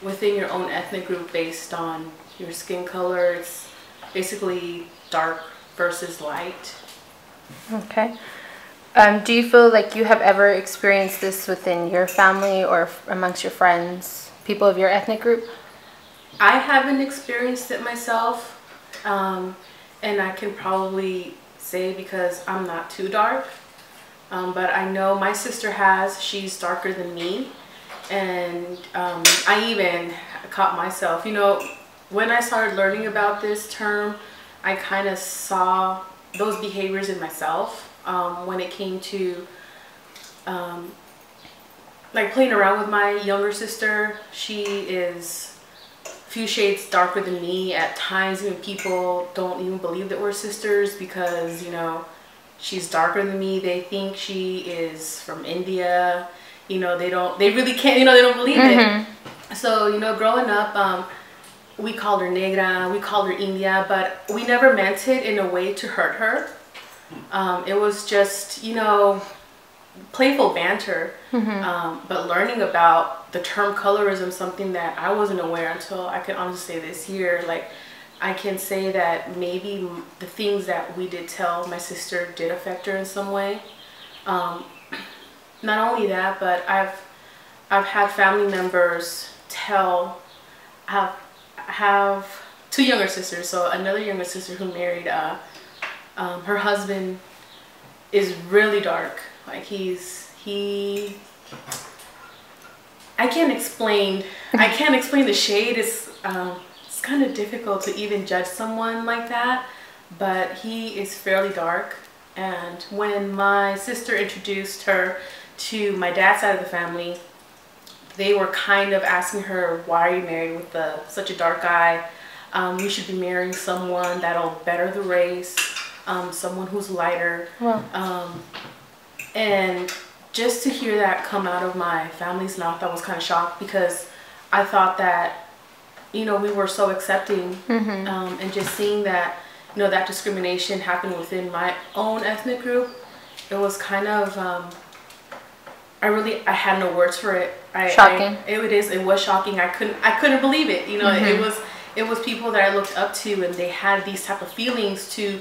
within your own ethnic group based on your skin color. It's basically dark versus light. Okay. Do you feel like you have ever experienced this within your family or amongst your friends, people of your ethnic group? I haven't experienced it myself, and I can probably say because I'm not too dark, but I know my sister has. She's darker than me, and I even caught myself. You know, when I started learning about this term, I kind of saw those behaviors in myself when it came to like playing around with my younger sister. She is a few shades darker than me. At times even people don't even believe that we're sisters because, you know, she's darker than me. They think she is from India. You know, they really can't, you know, they don't believe it. So, you know, growing up, we called her negra, we called her India, but we never meant it in a way to hurt her. It was just, you know, playful banter. But learning about the term colorism, something that I wasn't aware until I can honestly say this year. Like, I can say that maybe the things that we did tell my sister did affect her in some way. Not only that, but I've had family members tell, I have two younger sisters, so another younger sister who married, her husband is really dark. Like I can't explain the shade. It's kind of difficult to even judge someone like that, but he is fairly dark. And when my sister introduced her to my dad's side of the family, they were kind of asking her, why are you married with such a dark guy? You should be marrying someone that'll better the race, someone who's lighter. And just to hear that come out of my family's mouth, I was kind of shocked because I thought that, you know, we were so accepting, and just seeing that, you know, that discrimination happened within my own ethnic group, it was kind of, I had no words for it. Shocking. It was shocking. I couldn't believe it. You know, it was people that I looked up to, and they had these type of feelings to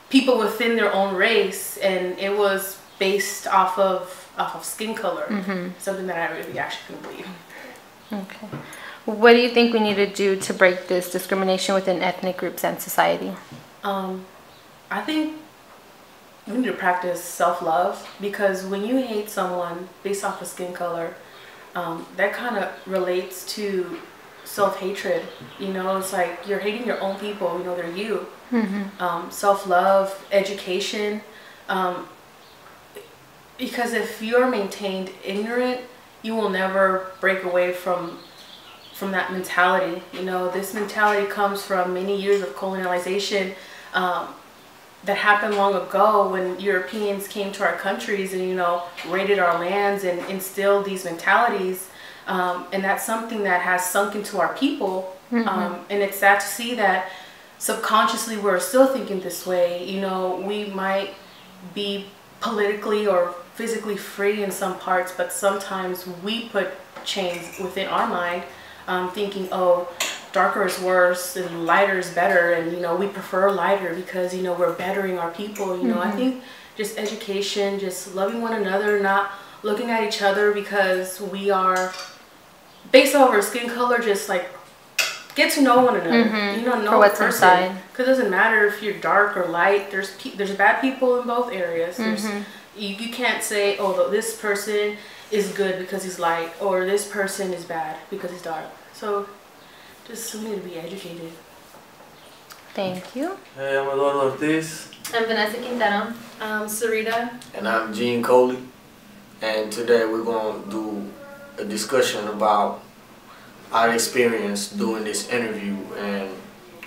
people within their own race, and it was based off of skin color. Something that I really actually couldn't believe. Okay. What do you think we need to do to break this discrimination within ethnic groups and society? I think we need to practice self-love, because when you hate someone based off of skin color, that kind of relates to self-hatred. You know, it's like you're hating your own people. You know, they're you. Self-love, education, because if you're maintained ignorant, you will never break away from that mentality. You know, this mentality comes from many years of colonialization that happened long ago when Europeans came to our countries and, you know, raided our lands and instilled these mentalities. And that's something that has sunk into our people. And it's sad to see that subconsciously we're still thinking this way. You know, we might be politically or physically free in some parts, but sometimes we put chains within our mind, thinking, oh, darker is worse and lighter is better, and, you know, we prefer lighter because, you know, we're bettering our people. You know, I think just education, just loving one another, not looking at each other because we are based off our skin color, just like get to know one another. Mhm. You know, know For what's the person. inside. Because it doesn't matter if you're dark or light. There's bad people in both areas. You can't say, oh, this person is good because he's light, or this person is bad because he's dark. So just we need to be educated. Thank you. Hey, I'm Eduardo Ortiz. I'm Vanessa Quintana. Sarita. And I'm Gene Coley. And today we're going to do a discussion about our experience doing this interview and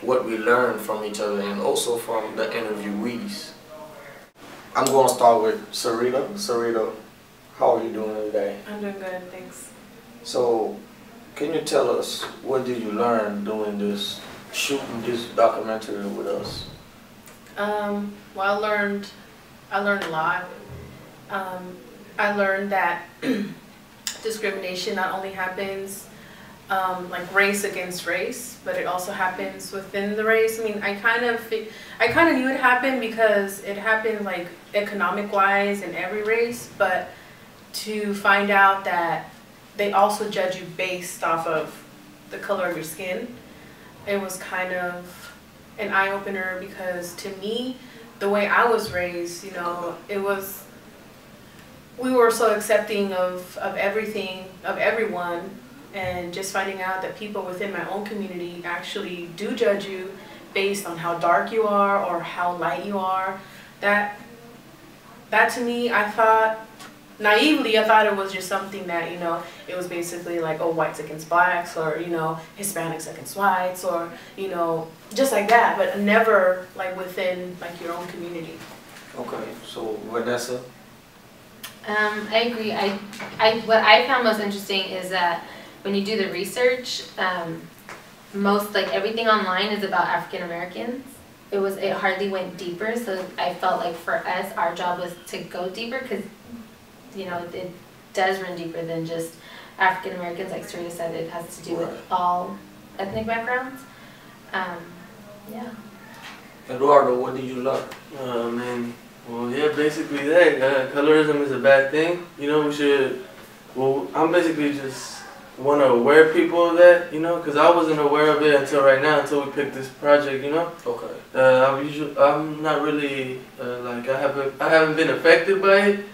what we learned from each other and also from the interviewees. I'm going to start with Sarita. Sarita, how are you doing today? I'm doing good, thanks. So, can you tell us what did you learn doing this, shooting this documentary with us? Well, I learned a lot. I learned that discrimination not only happens like race against race, but it also happens within the race. I mean, I kind of knew it happened because it happened like economic-wise in every race, but to find out that they also judge you based off of the color of your skin, it was kind of an eye-opener because to me, the way I was raised, you know, we were so accepting of everything, of everyone, and just finding out that people within my own community actually do judge you based on how dark you are or how light you are. That to me, I thought, naively, I thought it was just something that, you know, it was basically like, oh, whites against blacks, or, you know, Hispanics against whites, or, you know, just like that, but never like within like your own community. Okay, so Vanessa? I agree. What I found most interesting is that when you do the research, most, like everything online is about African Americans. It hardly went deeper, so I felt like for us, our job was to go deeper because, you know, it does run deeper than just African Americans. Like Sarita said, it has to do with all ethnic backgrounds. Yeah. Eduardo, what did you learn? Well, yeah, basically that. Colorism is a bad thing. You know, I'm basically just want to aware people of that, you know, because I wasn't aware of it until right now, until we picked this project, you know. Okay. I'm not really, like, I haven't been affected by it,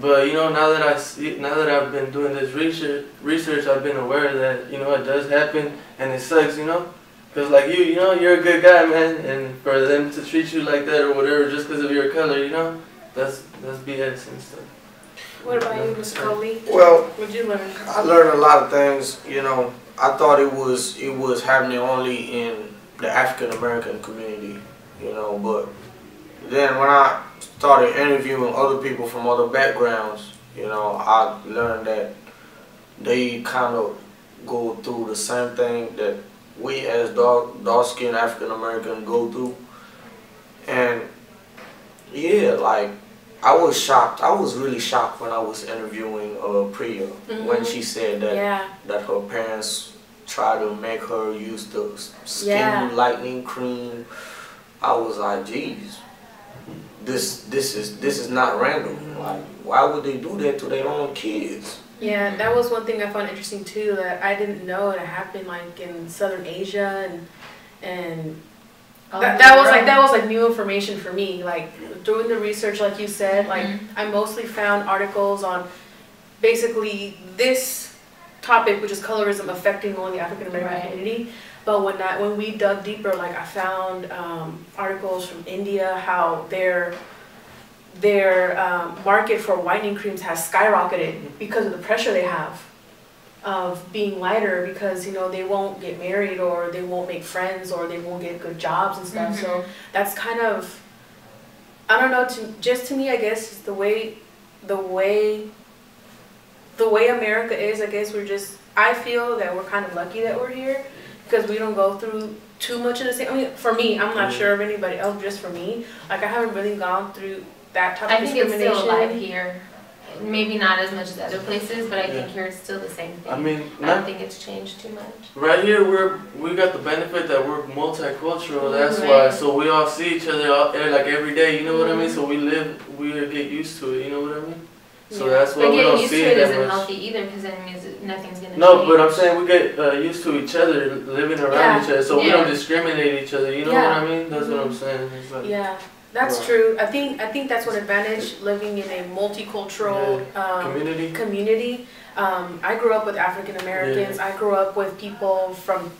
but, you know, now that I've been doing this research, I've been aware that, you know, it does happen, and it sucks, you know. Because, like, you know, you're a good guy, man, and for them to treat you like that or whatever just because of your color, you know, that's BS and stuff. What about you, Mr. Coley? Well, What'd you learn? I learned a lot of things, you know. I thought it was happening only in the African American community, you know, but then when I started interviewing other people from other backgrounds, you know, I learned that they kind of go through the same thing that we as dark-skinned African American go through. And yeah, like, I was shocked. I was really shocked when I was interviewing Priya when she said that her parents tried to make her use the skin lightening cream. I was like, geez, this is not random. Like, why would they do that to their own kids? Yeah, that was one thing I found interesting too, that I didn't know it happened like in Southern Asia and that was like new information for me. Like doing the research, like you said, like I mostly found articles on basically this topic, which is colorism affecting only the African American community. But when we dug deeper, like I found articles from India how their market for whitening creams has skyrocketed because of the pressure they have of being lighter, because you know they won't get married or they won't make friends or they won't get good jobs and stuff. So that's kind of, I don't know, to me I guess the way America is, I guess I feel that we're kind of lucky that we're here because we don't go through too much of the same. I mean, for me, I'm not sure of anybody else, just for me, like I haven't really gone through that type of discrimination. I think it's still alive here. Maybe not as much as other places, but I think here it's still the same thing. I mean, I don't think it's changed too much. Right here, we got the benefit that we're multicultural. That's why. So we all see each other like every day. You know what I mean? So we get used to it. You know what I mean? So that's why But we getting don't used see to it it that isn't much. healthy either, because then it means that nothing's gonna No, change. but I'm saying we get used to each other, living around each other, so we Yeah. don't discriminate each other. You know what I mean? That's what I'm saying. It's like, Yeah, that's Right. true. I think that's one advantage living in a multicultural community. I grew up with African Americans. I grew up with people from.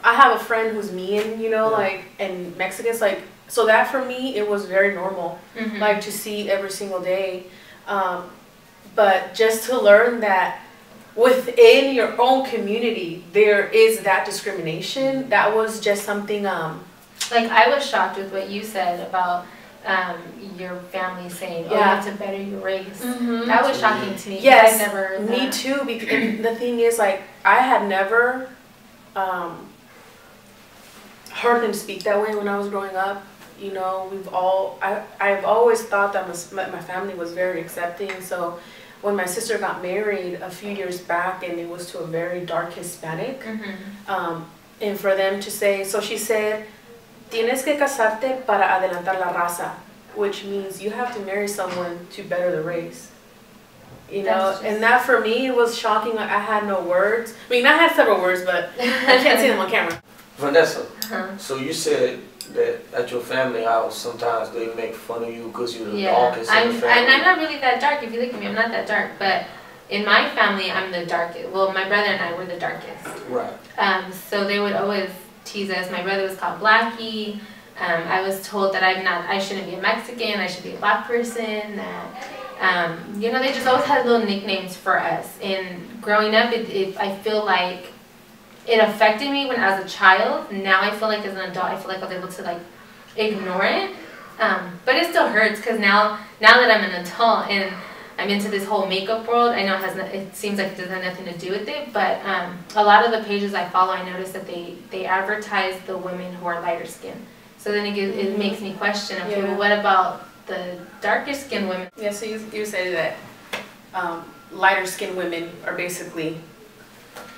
I have a friend who's Mian, you know, like, and Mexicans, like, so that for me it was very normal, like to see every single day. But just to learn that within your own community there is that discrimination, that was just something. Like, I was shocked with what you said about your family saying, "Oh, you have to better your race." That was shocking to me. Yes, I've never heard me that. too. Because the thing is, like, I had never heard them speak that way when I was growing up. You know, I've always thought that my family was very accepting. So when my sister got married a few years back, and it was to a very dark Hispanic, and for them to say, so she said, "Tienes que casarte para adelantar la raza," which means you have to marry someone to better the race. You know, and that for me was shocking. Like, I had no words. I mean, I had several words, but I can't see them on camera. Vanessa, so you said that at your family house sometimes they make fun of you because you're the darkest in the family. And I'm not really that dark. If you look at me, I'm not that dark. But in my family, I'm the darkest. Well, my brother and I were the darkest. Right. So they would always tease us. My brother was called Blackie. I was told that I shouldn't be a Mexican. I should be a black person. That, you know, they just always had little nicknames for us. And growing up, I feel like it affected me when I was a child. Now I feel like as an adult, I feel like I was able to like ignore it. But it still hurts because now that I'm an adult and I'm into this whole makeup world, I know it seems like it doesn't have nothing to do with it, but a lot of the pages I follow, I notice that they advertise the women who are lighter skinned. So then it makes me question, okay, well, what about the darker skinned women? Yeah, so you say that lighter skinned women are basically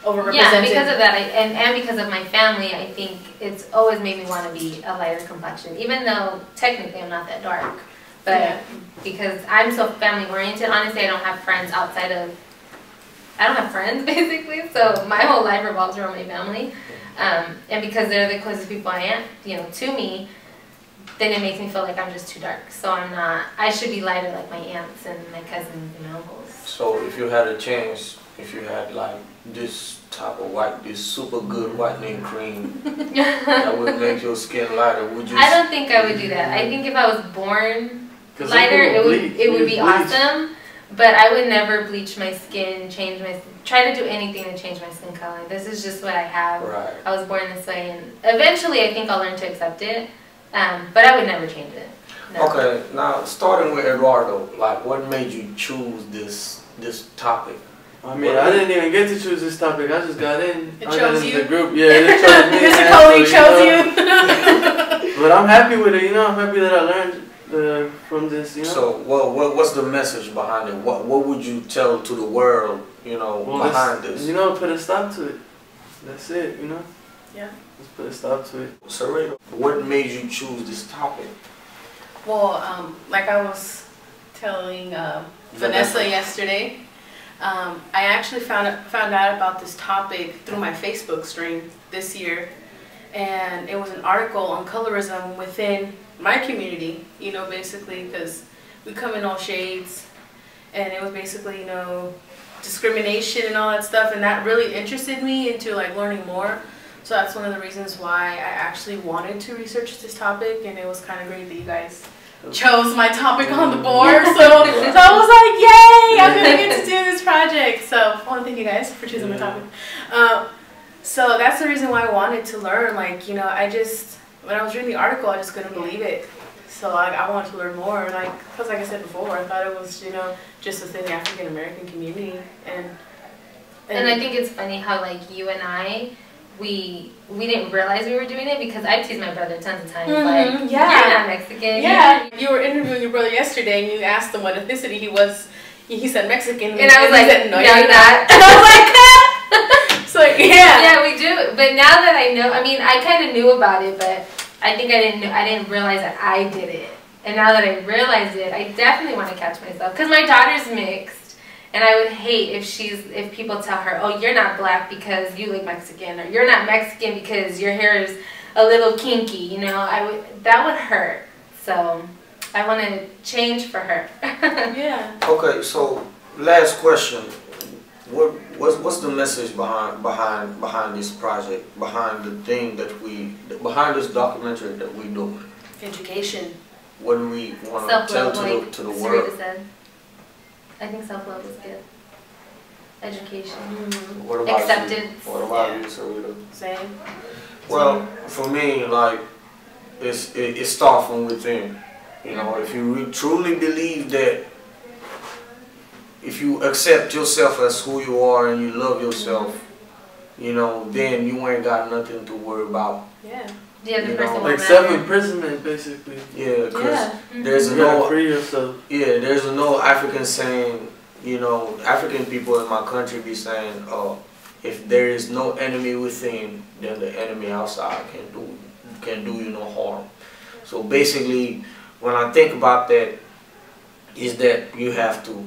overrepresented. Yeah, because of that, and because of my family, I think it's always made me want to be a lighter complexion, even though technically I'm not that dark. But because I'm so family oriented, honestly, I don't have friends outside of, I don't have friends basically, so my whole life revolves around my family. And because they're the closest people I am, you know, to me, then it makes me feel like I'm just too dark. So I should be lighter like my aunts and my cousins and my uncles. So if you had a chance, if you had like this type of white, this super good whitening cream that would make your skin lighter, would you? I don't think I would do that. I think if I was born lighter, it would be awesome. But I would never bleach my skin, try to do anything to change my skin color. This is just what I have. Right. I was born this way, and eventually I think I'll learn to accept it. But I would never change it. No. Okay, now starting with Eduardo, like what made you choose this topic? I mean, I didn't even get to choose this topic. I just got in. It chose you. The group. Yeah, it chose me. Mr. Coley chose you. But I'm happy with it. You know, I'm happy that I learned from this. You know. So, what's the message behind it? What would you tell to the world? You know, behind this. You know, put a stop to it. That's it. You know. Yeah. Let's put a stop to it. Sarita, what made you choose this topic? Well, like I was telling Vanessa yesterday, I actually found out about this topic through my Facebook stream this year, and it was an article on colorism within my community, you know, basically because we come in all shades, and it was basically, you know, discrimination and all that stuff, and that really interested me into like learning more. So that's one of the reasons why I actually wanted to research this topic, and it was kind of great that you guys chose my topic on the board. So I was like, yay, I'm going to get to do this project. So I want to thank you guys for choosing my topic. So that's the reason why I wanted to learn. Like, you know, when I was reading the article, I just couldn't believe it. So like, I wanted to learn more. Because like I said before, I thought it was, you know, just within the African American community. And I think it's funny how like you and I, we didn't realize we were doing it because I teased my brother tons of times. Like, you're not Mexican. Yeah, you were interviewing your brother yesterday, and you asked him what ethnicity he was. He said Mexican, and I was like, said, no, you're not. And I was like, so yeah. Yeah, we do. But now that I know, I mean, I kind of knew about it, but I think I didn't realize that I did it And now that I realize it, I definitely want to catch myself. Because my daughter's mixed. And I would hate if people tell her, oh, you're not black because you look Mexican. Or you're not Mexican because your hair is a little kinky. You know, that would hurt. So I want to change for her. Yeah. Okay, so last question. What's the message behind this project, behind this documentary that we do? Education. What do we want to tell to the world? Said. I think self-love is good. Education. What about acceptance. You? What about you, Sarita? Same. Well, for me, like it starts from within. You know, if you truly believe that, if you accept yourself as who you are and you love yourself, you know, then you ain't got nothing to worry about. Yeah. The other person like self-imprisonment, basically. Yeah, because there's no free yourself. Yeah, there's no African saying. You know, African people in my country be saying, if there is no enemy within, then the enemy outside can do you no harm. So basically, when I think about that, is that you have to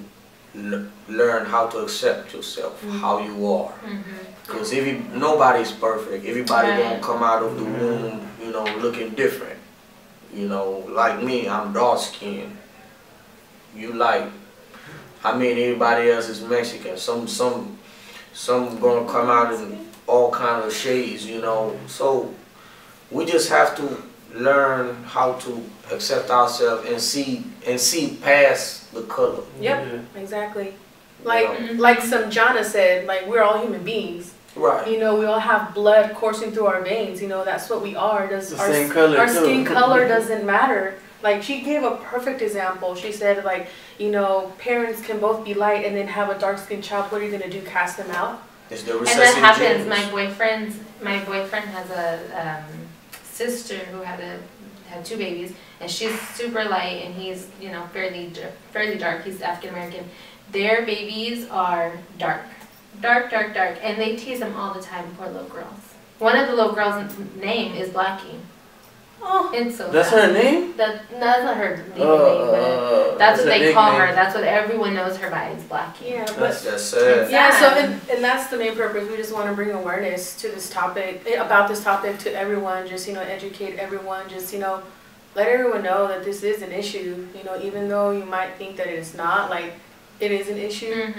learn how to accept yourself, how you are. Because nobody's perfect. Everybody don't come out of the womb, you know, looking different. You know, like me, I'm dark skinned. You like, I mean, everybody else is Mexican. Some gonna come out in all kind of shades, you know. So we just have to learn how to accept ourselves and see past the color. Yep, exactly. Like some Jana said, like we're all human beings. Right. You know, we all have blood coursing through our veins. You know, that's what we are. Our skin color doesn't matter. Like she gave a perfect example. She said, like, you know, parents can both be light and then have a dark skinned child. What are you gonna do? Cast them out? Is there and that happens. Genes? My boyfriend has a sister who had 2 babies, and she's super light, and he's, you know, fairly dark. He's African American. Their babies are dark, and they tease them all the time. Poor little girls. One of the little girls' name is Blackie. Oh, it's so that's sad. her name? That's not her name, but that's what they call her. That's what everyone knows her by, is Blackie. Yeah, but that's sad. Yeah, so and that's the main purpose. We just want to bring awareness to this topic, about this topic, to everyone. Just, you know, educate everyone. Just, you know, let everyone know that this is an issue. You know, even though you might think that it's not, like, it is an issue.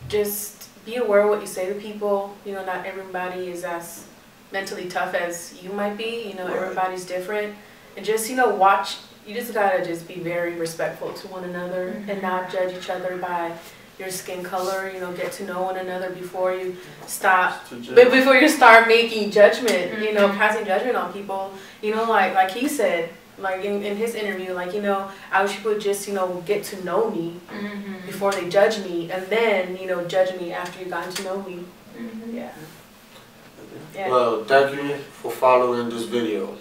Just be aware of what you say to people. You know, not everybody is as mentally tough as you might be. You know, everybody's different. And just, you know, watch. You just gotta just be very respectful to one another and not judge each other by your skin color. You know, get to know one another before you start making judgment. You know, passing judgment on people. You know, like he said, like in his interview, like, you know, I wish people would just, you know, get to know me before they judge me, and then, you know, judge me after you've gotten to know me. Yeah. Well, thank you for following this video.